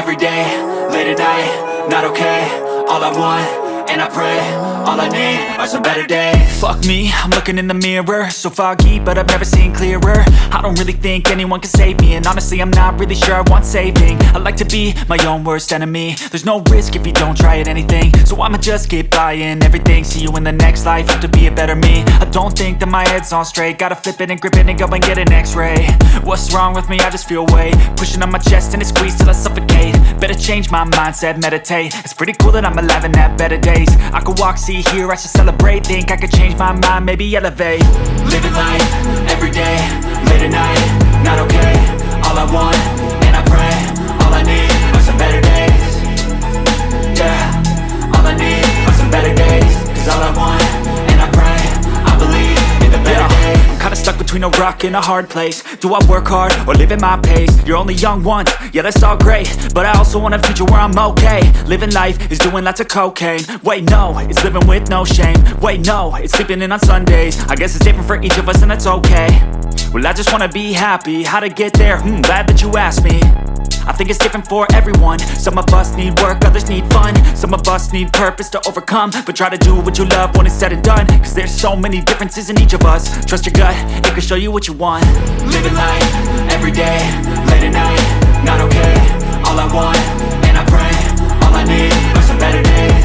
every day, late at night, not okay. All I want, and I pray, all I need are some better days. Fuck me, I'm looking in the mirror, so foggy, but I've never seen clearer. I don't really think anyone can save me, and honestly I'm not really sure I want saving. I like to be my own worst enemy. There's no risk if you don't try at anything, so I'ma just keep buying everything. See you in the next life, have to be a better me. I don't think that my head's on straight, gotta flip it and grip it and go and get an x-ray. What's wrong with me? I just feel weight pushing on my chest and it squeezes till I suffocate. Better change my mindset, meditate. It's pretty cool that I'm alive and have better days. I could walk, see, hear, I should celebrate. Think I could change my mind, maybe elevate. Living life, every day, late at night, not okay. All I want, and I pray, all I need are some better days. Yeah, all I need are some better days. Cause all I want, and I pray, I believe in the better days. I'm kinda stuck between a rock and a hard place. Do I work hard or live at my pace? You're only young once, yeah that's all great, but I also want a future where I'm okay. Living life is doing lots of cocaine. Wait no, it's living with no shame. Wait no, it's sleeping in on Sundays. I guess it's different for each of us and that's okay. Well I just wanna be happy, how to get there? Glad that you asked me. I think it's different for everyone. Some of us need work, others need fun. Some of us need purpose to overcome. But try to do what you love when it's said and done. Cause there's so many differences in each of us. Trust your gut, it can show you what you want. Living life, every day, late at night, not okay. All I want, and I pray, all I need are some better days.